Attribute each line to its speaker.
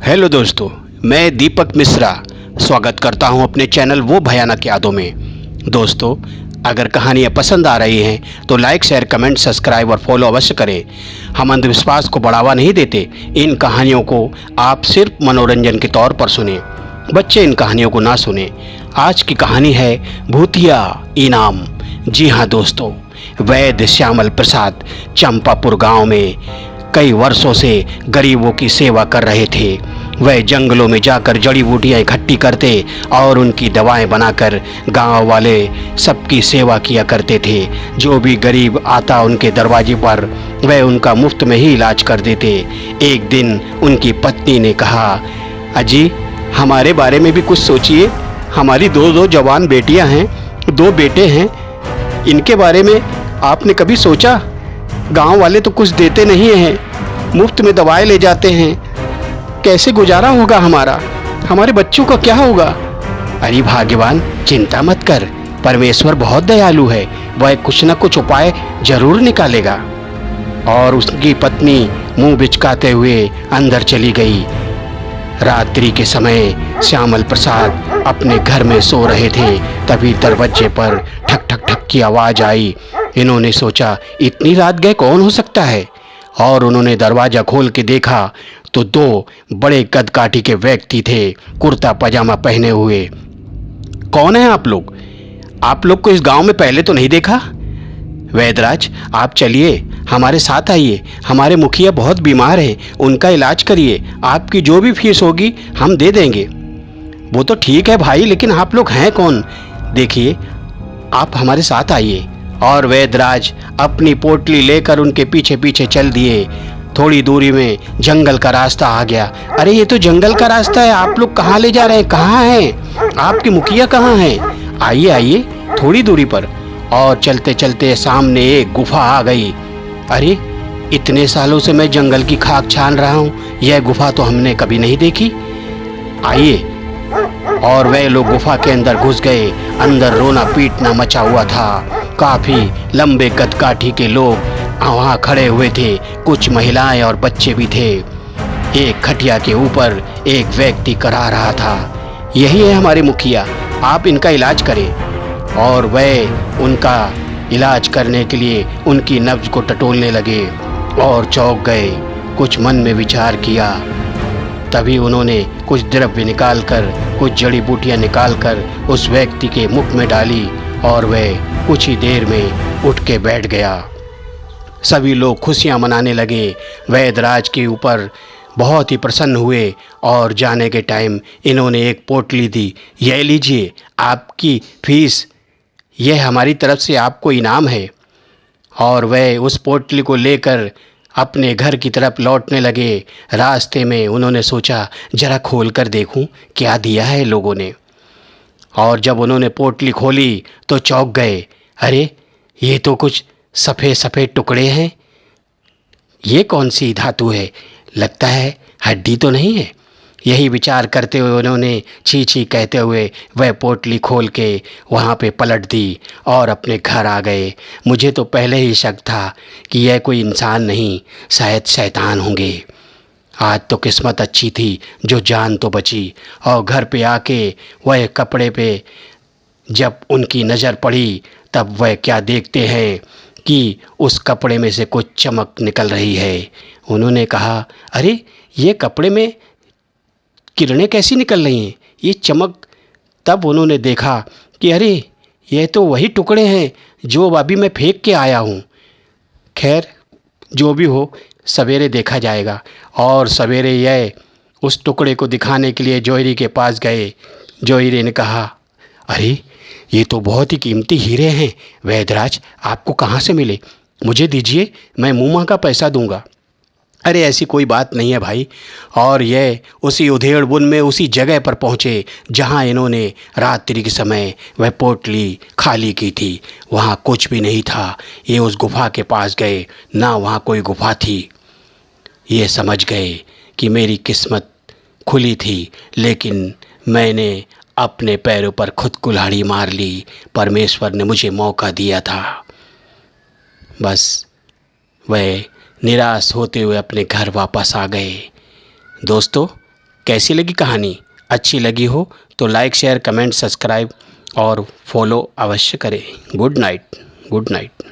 Speaker 1: Hello दोस्तों, मैं दीपक मिश्रा स्वागत करता हूं अपने चैनल वो भयानक यादों में। दोस्तों, अगर कहानियां पसंद आ रही हैं तो लाइक, शेयर, कमेंट, सब्सक्राइब और फॉलो अवश्य करें। हम अंधविश्वास को बढ़ावा नहीं देते। इन कहानियों को आप सिर्फ मनोरंजन के तौर पर सुने। बच्चे इन कहानियों को ना सुने। आज की कहानी है भूतिया इनाम। जी हाँ दोस्तों, वैद्य श्यामल प्रसाद चंपापुर गांव में कई वर्षों से गरीबों की सेवा कर रहे थे। वह जंगलों में जाकर जड़ी बूटियां इकट्ठी करते और उनकी दवाएं बनाकर गांव वाले सबकी सेवा किया करते थे। जो भी गरीब आता उनके दरवाजे पर वह उनका मुफ्त में ही इलाज कर देते। एक दिन उनकी पत्नी ने कहा, अजी हमारे बारे में भी कुछ सोचिए। हमारी दो जवान बेटियां हैं, 2 बेटे हैं। इनके बारे में आपने कभी सोचा? गांव वाले तो कुछ देते नहीं हैं, मुफ्त में दवाएं ले जाते हैं। कैसे गुजारा होगा हमारे बच्चों का क्या होगा? अरे भाग्यवान, चिंता मत कर, परमेश्वर बहुत दयालु है, वह कुछ न कुछ उपाय जरूर निकालेगा। और उसकी पत्नी मुंह बिचकाते हुए अंदर चली गई। रात्रि के समय श्यामल प्रसाद अपने घर में सो रहे थे, तभी दरवाजे पर ठक ठक ठक की आवाज आई। इन्होंने सोचा, इतनी रात गए कौन हो सकता है? और उन्होंने दरवाजा खोल के देखा तो 2 बड़े कदकाठी के व्यक्ति थे, कुर्ता पजामा पहने हुए। कौन है आप लोग? आप लोग को इस गांव में पहले तो नहीं देखा। वैद्यराज, आप चलिए, हमारे साथ आइए। हमारे मुखिया बहुत बीमार हैं, उनका इलाज करिए। आपकी जो भी फीस होगी हम दे देंगे। वो तो ठीक है भाई, लेकिन आप लोग हैं कौन? देखिए, आप हमारे साथ आइए। और वैद्यराज अपनी पोटली लेकर उनके पीछे पीछे चल दिए। थोड़ी दूरी में जंगल का रास्ता आ गया। अरे ये तो जंगल का रास्ता है, आप लोग कहाँ ले जा रहे हैं? कहाँ हैं आपके मुखिया? कहाँ हैं? आइए आइए, थोड़ी दूरी पर। और चलते चलते सामने एक गुफा आ गई। अरे इतने सालों से मैं जंगल की खाक छान रहा हूँ, यह गुफा तो हमने कभी नहीं देखी। आइए। और वे लोग गुफा के अंदर घुस गए। अंदर रोना पीटना मचा हुआ था। काफी लंबे कदकाठी के लोग वहाँ खड़े हुए थे, कुछ महिलाएं और बच्चे भी थे। एक खटिया के ऊपर एक व्यक्ति करा रहा था, यही है हमारे मुखिया, आप इनका इलाज करें। और वह उनका इलाज करने के लिए उनकी नब्ज को टटोलने लगे और चौंक गए। कुछ मन में विचार किया, तभी उन्होंने कुछ द्रव्य निकालकर, कुछ जड़ी बूटियां निकालकर उस व्यक्ति के मुख में डाली और वह कुछ ही देर में उठ के बैठ गया। सभी लोग खुशियां मनाने लगे। वैद्यराज के ऊपर बहुत ही प्रसन्न हुए और जाने के टाइम इन्होंने एक पोटली दी। यह लीजिए आपकी फीस, यह हमारी तरफ से आपको इनाम है। और वह उस पोटली को लेकर अपने घर की तरफ लौटने लगे। रास्ते में उन्होंने सोचा, जरा खोल कर देखूं क्या दिया है लोगों ने। और जब उन्होंने पोटली खोली तो चौंक गए। अरे ये तो कुछ सफ़ेद सफ़ेद टुकड़े हैं। ये कौन सी धातु है? लगता है हड्डी तो नहीं है। यही विचार करते हुए उन्होंने छी छी कहते हुए वह पोटली खोल के वहाँ पे पलट दी और अपने घर आ गए। मुझे तो पहले ही शक था कि यह कोई इंसान नहीं, शायद शैतान होंगे। आज तो किस्मत अच्छी थी जो जान तो बची। और घर पे आके वह कपड़े पे जब उनकी नज़र पड़ी तब वह क्या देखते हैं कि उस कपड़े में से कुछ चमक निकल रही है। उन्होंने कहा, अरे ये कपड़े में किरणें कैसी निकल रही हैं, ये चमक। तब उन्होंने देखा कि अरे ये तो वही टुकड़े हैं जो अभी मैं फेंक के आया हूँ। खैर जो भी हो, सवेरे देखा जाएगा। और सवेरे यह उस टुकड़े को दिखाने के लिए जौहरी के पास गए। जौहरी ने कहा, अरे ये तो बहुत ही कीमती हीरे हैं वैद्यराज, आपको कहाँ से मिले? मुझे दीजिए, मैं मुँह का पैसा दूंगा। अरे ऐसी कोई बात नहीं है भाई। और यह उसी उधेड़ बुन में उसी जगह पर पहुँचे जहाँ इन्होंने रात्रि के समय वह पोटली खाली की थी। वहाँ कुछ भी नहीं था। ये उस गुफा के पास गए, ना वहाँ कोई गुफा थी। ये समझ गए कि मेरी किस्मत खुली थी, लेकिन मैंने अपने पैरों पर खुद कुल्हाड़ी मार ली। परमेश्वर ने मुझे मौका दिया था। बस वह निराश होते हुए अपने घर वापस आ गए। दोस्तों, कैसी लगी कहानी? अच्छी लगी हो तो लाइक शेयर कमेंट सब्सक्राइब और फॉलो अवश्य करें। Good night. Good night.